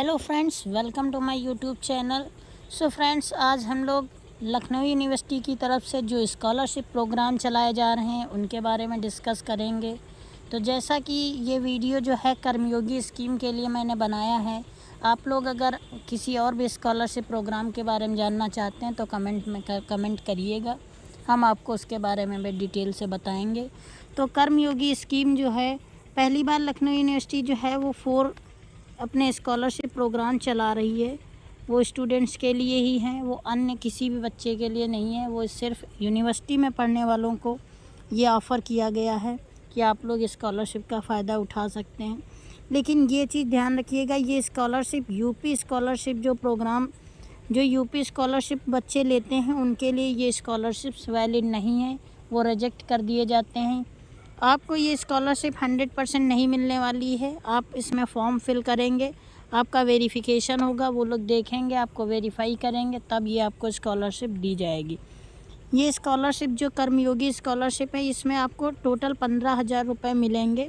Hello friends, welcome to my YouTube channel. So friends, आज हम लोग लखनऊ यूनिवर्सिटी की तरफ से जो स्कॉलरशिप प्रोग्राम चलाए जा रहे हैं उनके बारे में डिस्कस करेंगे। तो जैसा कि ये वीडियो जो है कर्मयोगी स्कीम के लिए मैंने बनाया है, आप लोग अगर किसी और भी स्कॉलरशिप प्रोग्राम के बारे में जानना चाहते हैं तो कमेंट करिएगा, हम आपको उसके बारे में भी डिटेल से बताएंगे। तो कर्मयोगी स्कीम जो है, पहली बार लखनऊ यूनिवर्सिटी जो है वो 4 अपने स्कॉलरशिप प्रोग्राम चला रही है। वो स्टूडेंट्स के लिए ही हैं, वो अन्य किसी भी बच्चे के लिए नहीं है। वो सिर्फ यूनिवर्सिटी में पढ़ने वालों को ये ऑफ़र किया गया है कि आप लोग स्कॉलरशिप का फ़ायदा उठा सकते हैं। लेकिन ये चीज़ ध्यान रखिएगा, ये स्कॉलरशिप यूपी स्कॉलरशिप जो यूपी स्कॉलरशिप बच्चे लेते हैं उनके लिए ये स्कॉलरशिप्स वैलिड नहीं है, वो रिजेक्ट कर दिए जाते हैं। आपको ये स्कॉलरशिप 100% नहीं मिलने वाली है। आप इसमें फॉर्म फिल करेंगे, आपका वेरिफिकेशन होगा, वो लोग देखेंगे, आपको वेरीफाई करेंगे, तब ये आपको स्कॉलरशिप दी जाएगी। ये स्कॉलरशिप जो कर्मयोगी स्कॉलरशिप है, इसमें आपको टोटल 15,000 रुपये मिलेंगे।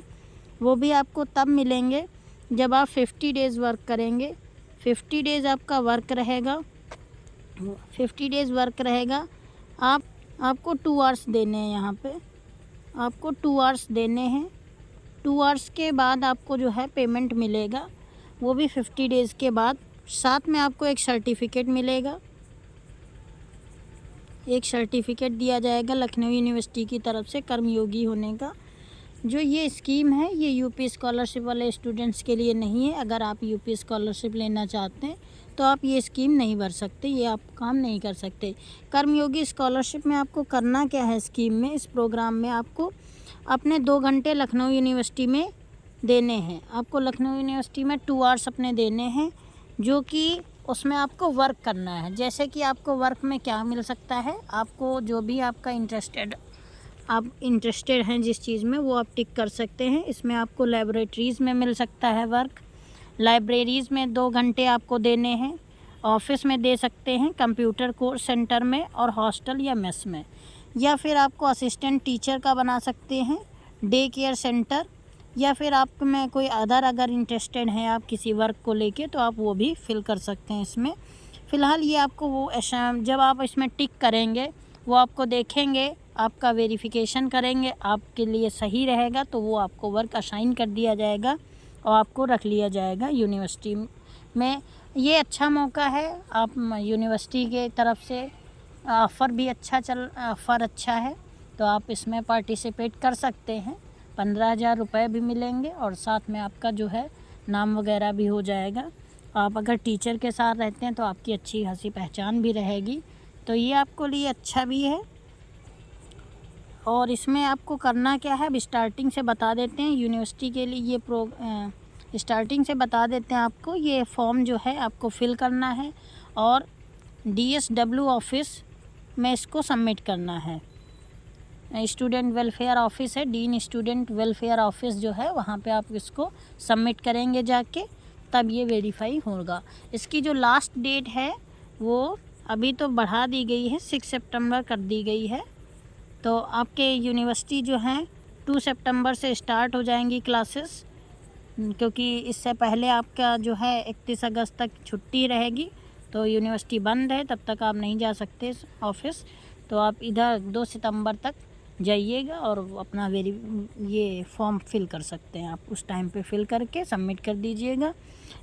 वो भी आपको तब मिलेंगे जब आप 50 डेज़ वर्क करेंगे। 50 डेज़ आपका वर्क रहेगा, 50 डेज़ वर्क रहेगा। आपको 2 आवर्स देने हैं, यहाँ पे आपको 2 आवर्स देने हैं। 2 आवर्स के बाद आपको जो है पेमेंट मिलेगा, वो भी 50 डेज़ के बाद। साथ में आपको एक सर्टिफिकेट मिलेगा, एक सर्टिफिकेट दिया जाएगा लखनऊ यूनिवर्सिटी की तरफ से कर्मयोगी होने का। जो ये स्कीम है ये यूपी स्कॉलरशिप वाले स्टूडेंट्स के लिए नहीं है। अगर आप यूपी स्कॉलरशिप लेना चाहते हैं तो आप ये स्कीम नहीं भर सकते, ये आप काम नहीं कर सकते। कर्मयोगी स्कॉलरशिप में आपको करना क्या है, स्कीम में, इस प्रोग्राम में आपको अपने 2 घंटे लखनऊ यूनिवर्सिटी में देने हैं। आपको लखनऊ यूनिवर्सिटी में 2 आवर्स अपने देने हैं, जो कि उसमें आपको वर्क करना है। जैसे कि आपको वर्क में क्या मिल सकता है, आपको जो भी आपका आप इंटरेस्टेड हैं जिस चीज़ में, वो आप टिक कर सकते हैं। इसमें आपको लेबोरेटरीज़ में मिल सकता है वर्क, लाइब्रेरीज़ में 2 घंटे आपको देने हैं, ऑफिस में दे सकते हैं, कंप्यूटर कोर्स सेंटर में, और हॉस्टल या मेस में, या फिर आपको असिस्टेंट टीचर का बना सकते हैं, डे केयर सेंटर, या फिर आप में कोई अगर इंटरेस्टेड हैं आप किसी वर्क को लेके तो आप वो भी फिल कर सकते हैं इसमें। फ़िलहाल ये आपको वो जब आप इसमें टिक करेंगे, वो आपको देखेंगे, आपका वेरिफिकेशन करेंगे, आपके लिए सही रहेगा तो वो आपको वर्क असाइन कर दिया जाएगा और आपको रख लिया जाएगा यूनिवर्सिटी में। ये अच्छा मौका है, आप यूनिवर्सिटी के तरफ से ऑफ़र अच्छा है, तो आप इसमें पार्टिसिपेट कर सकते हैं। 15,000 रुपये भी मिलेंगे और साथ में आपका जो है नाम वगैरह भी हो जाएगा। आप अगर टीचर के साथ रहते हैं तो आपकी अच्छी खासी पहचान भी रहेगी, तो ये आपको लिए अच्छा भी है। और इसमें आपको करना क्या है, अब स्टार्टिंग से बता देते हैं। यूनिवर्सिटी के लिए ये स्टार्टिंग से बता देते हैं आपको। ये फॉर्म जो है आपको फिल करना है और DSW ऑफिस में इसको सबमिट करना है। स्टूडेंट वेलफेयर ऑफिस है, डीन स्टूडेंट वेलफेयर ऑफिस जो है, वहाँ पे आप इसको सबमिट करेंगे जाके, तब ये वेरीफाई होगा। इसकी जो लास्ट डेट है वो अभी तो बढ़ा दी गई है, 6 सितंबर कर दी गई है। तो आपके यूनिवर्सिटी जो हैं 2 सितंबर से स्टार्ट हो जाएंगी क्लासेस, क्योंकि इससे पहले आपका जो है 31 अगस्त तक छुट्टी रहेगी, तो यूनिवर्सिटी बंद है, तब तक आप नहीं जा सकते ऑफिस। तो आप इधर 2 सितंबर तक जाइएगा और अपना ये फॉर्म फिल कर सकते हैं। आप उस टाइम पे फिल करके सबमिट कर दीजिएगा।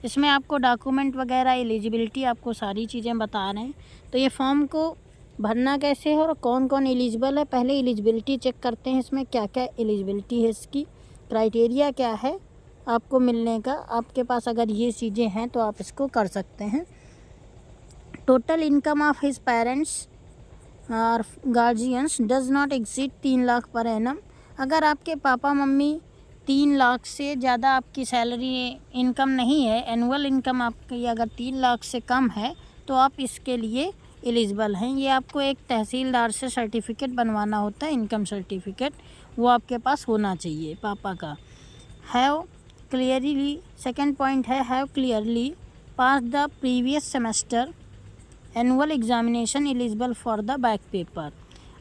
इसमें आपको डॉक्यूमेंट वगैरह, एलिजिबिलिटी, आपको सारी चीज़ें बता रहे हैं। तो ये फॉर्म को भरना कैसे है और कौन कौन एलिजिबल है, पहले एलिजिबिलिटी चेक करते हैं। इसमें क्या क्या एलिजिबिलिटी है, इसकी क्राइटेरिया क्या है आपको मिलने का। आपके पास अगर ये चीज़ें हैं तो आप इसको कर सकते हैं। Total income of his parents और guardians does not exceed 3 lakh per annum. अगर आपके पापा मम्मी 3 लाख से ज़्यादा आपकी सैलरी इनकम नहीं है, एनुअल इनकम आपकी अगर 3 लाख से कम है, तो आप इसके लिए एलिजिबल हैं। ये आपको एक तहसीलदार से सर्टिफिकेट बनवाना होता है, इनकम सर्टिफिकेट, वो आपके पास होना चाहिए पापा का। हैव क्लियरली, सेकेंड पॉइंट है, have clearly pass the previous semester annual examination eligible for the back paper.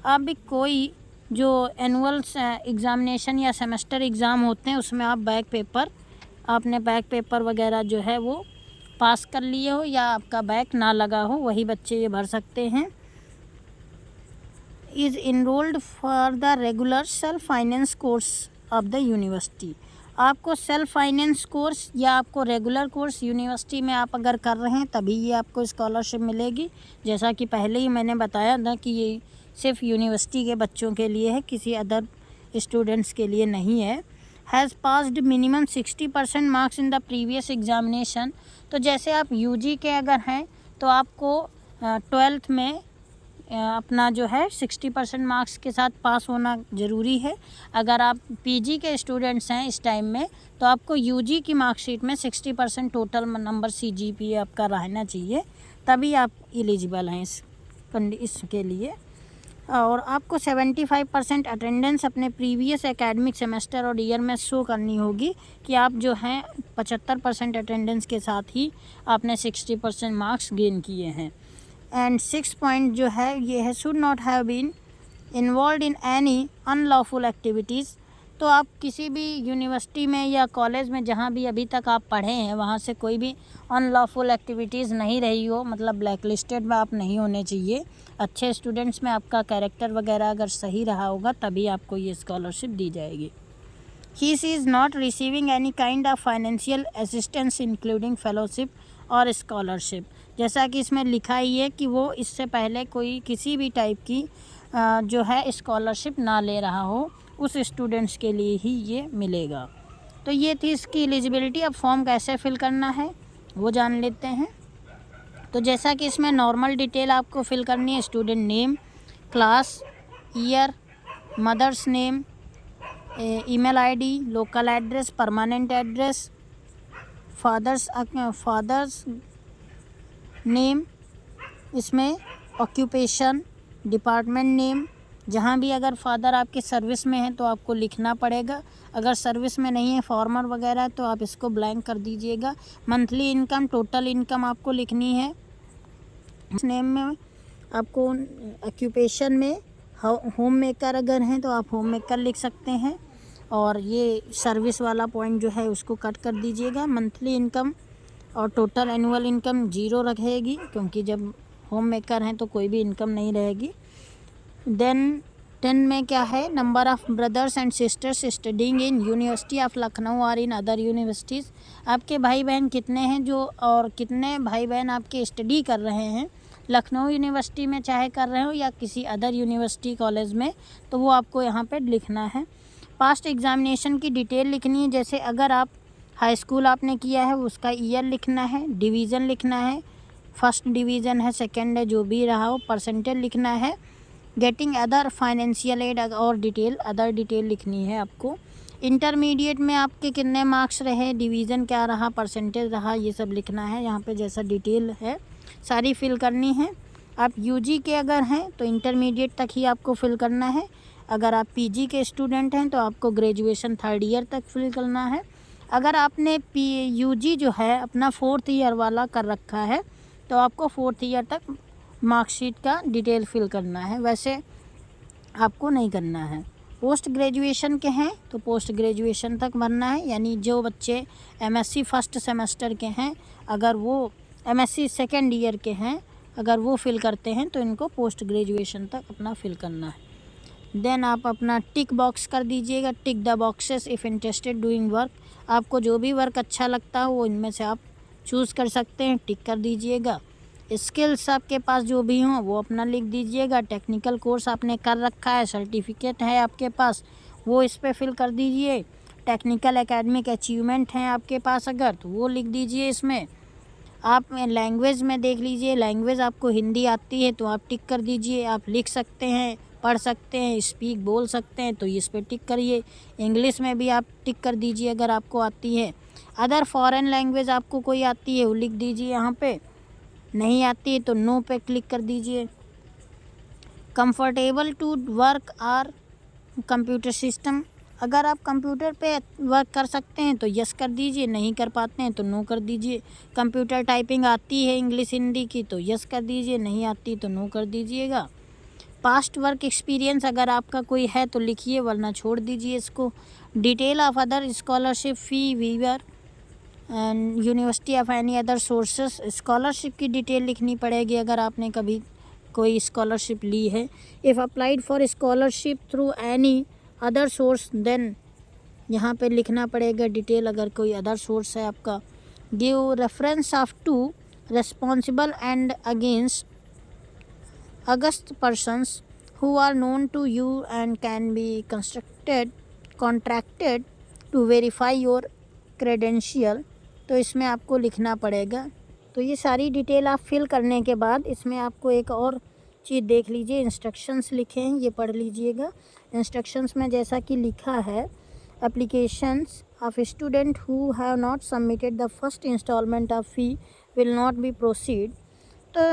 आप भी कोई जो एनुअल एग्ज़ामिनेशन या सेमेस्टर एग्ज़ाम होते हैं उसमें आप आपने बैक पेपर वगैरह जो है वो पास कर लिए हो या आपका बैक ना लगा हो, वही बच्चे ये भर सकते हैं। Is enrolled for the regular self finance course of the university. आपको सेल्फ फाइनेंस कोर्स या आपको रेगुलर कोर्स यूनिवर्सिटी में आप अगर कर रहे हैं तभी ये आपको स्कॉलरशिप मिलेगी। जैसा कि पहले ही मैंने बताया था कि ये सिर्फ यूनिवर्सिटी के बच्चों के लिए है, किसी अदर स्टूडेंट्स के लिए नहीं है। Has passed minimum 60% marks in the previous examination. तो जैसे आप यूजी के अगर हैं तो आपको 12th में अपना जो है 60% मार्क्स के साथ पास होना ज़रूरी है। अगर आप पीजी के स्टूडेंट्स हैं इस टाइम में तो आपको यूजी की मार्कशीट में 60% टोटल नंबर सीजीपीए आपका रहना चाहिए, तभी आप एलिजिबल हैं इसके लिए। और आपको 75% अटेंडेंस अपने प्रीवियस एकेडमिक सेमेस्टर और ईयर में शो करनी होगी कि आप जो हैं 75% अटेंडेंस के साथ ही आपने 60% मार्क्स गेन किए हैं। एंड 6 पॉइंट जो है ये है, should not have been involve in any unlawful activities. तो आप किसी भी यूनिवर्सिटी में या कॉलेज में जहाँ भी अभी तक आप पढ़े हैं वहाँ से कोई भी अनलॉफुल एक्टिविटीज़ नहीं रही हो, मतलब ब्लैक लिस्टेड में आप नहीं होने चाहिए। अच्छे स्टूडेंट्स में आपका कैरेक्टर वगैरह अगर सही रहा होगा तभी आपको ये स्कॉलरशिप दी जाएगी। He is not receiving any kind of financial assistance including fellowship और स्कॉलरशिप। जैसा कि इसमें लिखा ही है कि वो इससे पहले कोई किसी भी टाइप की जो है स्कॉलरशिप ना ले रहा हो, उस स्टूडेंट्स के लिए ही ये मिलेगा। तो ये थी इसकी एलिजिबिलिटी। अब फॉर्म कैसे फिल करना है वो जान लेते हैं। तो जैसा कि इसमें नॉर्मल डिटेल आपको फिल करनी है, student name, class, year, mother's name, email ID, local address, permanent address, father's name, इसमें ऑक्यूपेशन, डिपार्टमेंट नेम, जहाँ भी अगर फादर आपके सर्विस में हैं तो आपको लिखना पड़ेगा। अगर सर्विस में नहीं है, फॉर्मर वगैरह, तो आप इसको ब्लैंक कर दीजिएगा। मंथली इनकम, टोटल इनकम आपको लिखनी है। नेम में आपको ऑक्यूपेशन में होम मेकर अगर हैं तो आप होम मेकर लिख सकते हैं, और ये सर्विस वाला पॉइंट जो है उसको कट कर दीजिएगा। मंथली इनकम और टोटल एनुअल इनकम 0 रहेगी, क्योंकि जब होम मेकर हैं तो कोई भी इनकम नहीं रहेगी। देन 10 में क्या है, number of brothers and sisters studying in university of Lucknow और इन अदर यूनिवर्सिटीज़। आपके भाई बहन कितने हैं जो, और कितने भाई बहन आपके स्टडी कर रहे हैं लखनऊ यूनिवर्सिटी में, चाहे कर रहे हो या किसी अदर यूनिवर्सिटी कॉलेज में, तो वो आपको यहाँ पे लिखना है। पास्ट एग्जामिनेशन की डिटेल लिखनी है। जैसे अगर आप हाई स्कूल आपने किया है उसका ईयर लिखना है, डिवीज़न लिखना है, फर्स्ट डिवीज़न है, सेकंड है, जो भी रहा हो, परसेंटेज लिखना है। गेटिंग अदर फाइनेंशियल एड और डिटेल, अदर डिटेल लिखनी है आपको। इंटरमीडिएट में आपके कितने मार्क्स रहे, डिवीज़न क्या रहा, परसेंटेज रहा, ये सब लिखना है। यहाँ पे जैसा डिटेल है सारी फिल करनी है। आप यूजी के अगर हैं तो इंटरमीडिएट तक ही आपको फिल करना है। अगर आप पीजी के स्टूडेंट हैं तो आपको ग्रेजुएशन 3rd ईयर तक फिल करना है। अगर आपने यूजी जो है अपना 4th ईयर वाला कर रखा है तो आपको 4th ईयर तक मार्कशीट का डिटेल फिल करना है, वैसे आपको नहीं करना है। पोस्ट ग्रेजुएशन के हैं तो पोस्ट ग्रेजुएशन तक भरना है, यानी जो बच्चे एमएससी फर्स्ट सेमेस्टर के हैं, अगर वो एमएससी 2nd ईयर के हैं, अगर वो फिल करते हैं तो इनको पोस्ट ग्रेजुएशन तक अपना फिल करना है। देन आप अपना टिक बॉक्स कर दीजिएगा, tick the boxes if interested doing work. आपको जो भी वर्क अच्छा लगता हो वो इनमें से आप चूज़ कर सकते हैं, टिक कर दीजिएगा। स्किल्स आपके पास जो भी हों वो अपना लिख दीजिएगा। टेक्निकल कोर्स आपने कर रखा है, सर्टिफिकेट है आपके पास, वो इस पर फिल कर दीजिए। टेक्निकल एकेडमिक अचीवमेंट हैं आपके पास अगर, तो वो लिख दीजिए इसमें। आप लैंग्वेज में देख लीजिए, लैंग्वेज आपको हिंदी आती है तो आप टिक कर दीजिए। आप लिख सकते हैं, पढ़ सकते हैं, स्पीक बोल सकते हैं तो इस पर टिक करिए। इंग्लिश में भी आप टिक कर दीजिए अगर आपको आती है। अदर फॉरेन लैंग्वेज आपको कोई आती है वो लिख दीजिए यहाँ पे, नहीं आती है तो नो पे क्लिक कर दीजिए। Comfortable to work are computer system, अगर आप कंप्यूटर पे वर्क कर सकते हैं तो यस कर दीजिए, नहीं कर पाते हैं तो नो कर दीजिए। कंप्यूटर टाइपिंग आती है इंग्लिश हिंदी की तो यस कर दीजिए, नहीं आती तो नो कर दीजिएगा। पास्ट वर्क एक्सपीरियंस अगर आपका कोई है तो लिखिए, वरना छोड़ दीजिए इसको। Detail of other scholarship fee waiver and university of any other sources, scholarship की डिटेल लिखनी पड़ेगी अगर आपने कभी कोई स्कॉलरशिप ली है। If applied for scholarship through any other source then, यहाँ पे लिखना पड़ेगा डिटेल अगर कोई अदर सोर्स है आपका। Give reference of to responsible and against august persons who are known to you and can be contracted to verify your credential। तो इसमें आपको लिखना पड़ेगा। तो ये सारी डिटेल आप फिल करने के बाद इसमें आपको एक और चीज़ देख लीजिए, इंस्ट्रक्शंस लिखे हैं, ये पढ़ लीजिएगा। इंस्ट्रक्शंस में जैसा कि लिखा है, applications of student who have not submitted the first installment of fee will not be proceed। तो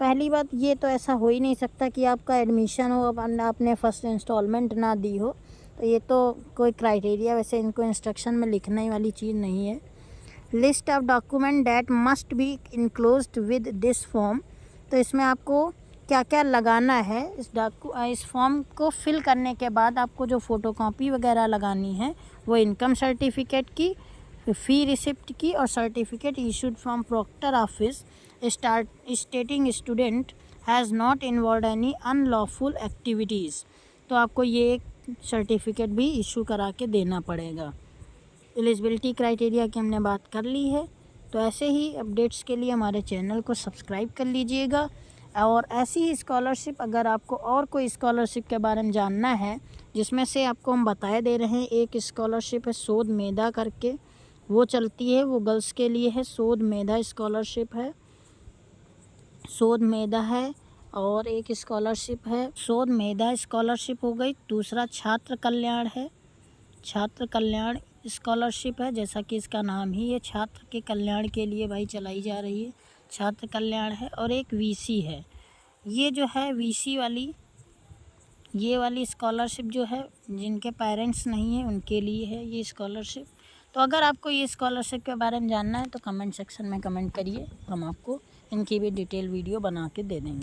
पहली बात ये तो ऐसा हो ही नहीं सकता कि आपका एडमिशन हो अब आपने फ़र्स्ट इंस्टॉलमेंट ना दी हो, तो ये तो कोई क्राइटेरिया वैसे इनको इंस्ट्रक्शन में लिखने वाली चीज़ नहीं है। List of document that must be enclosed with this form. तो इसमें आपको क्या क्या लगाना है, इस फॉर्म को फिल करने के बाद आपको जो फ़ोटोकॉपी वगैरह लगानी है वो इनकम सर्टिफिकेट की, फ़ी रिसिप्ट की और certificate issued from proctor office stating student has not involve any unlawful activities. तो आपको ये एक सर्टिफिकेट भी इशू करा के देना पड़ेगा। एलिजिबिलिटी क्राइटेरिया की हमने बात कर ली है। तो ऐसे ही अपडेट्स के लिए हमारे चैनल को सब्सक्राइब कर लीजिएगा। और ऐसी ही स्कॉलरशिप, अगर आपको और कोई स्कॉलरशिप के बारे में जानना है जिसमें से आपको हम बताए दे रहे हैं, एक स्कॉलरशिप है शोध मेधा करके, वो चलती है, वो गर्ल्स के लिए है। शोध मेधा स्कॉलरशिप है, शोध मेधा है। और एक स्कॉलरशिप है, शोध मेधा स्कॉलरशिप हो गई। दूसरा छात्र कल्याण है, छात्र कल्याण स्कॉलरशिप है, जैसा कि इसका नाम ही है, छात्र के कल्याण के लिए भाई चलाई जा रही है, छात्र कल्याण है। और एक वीसी है, ये जो है वीसी वाली, ये वाली स्कॉलरशिप जो है जिनके पेरेंट्स नहीं हैं उनके लिए है ये स्कॉलरशिप। तो अगर आपको ये स्कॉलरशिप के बारे में जानना है तो कमेंट सेक्शन में कमेंट करिए, हम आपको इनकी भी डिटेल वीडियो बना के दे देंगे।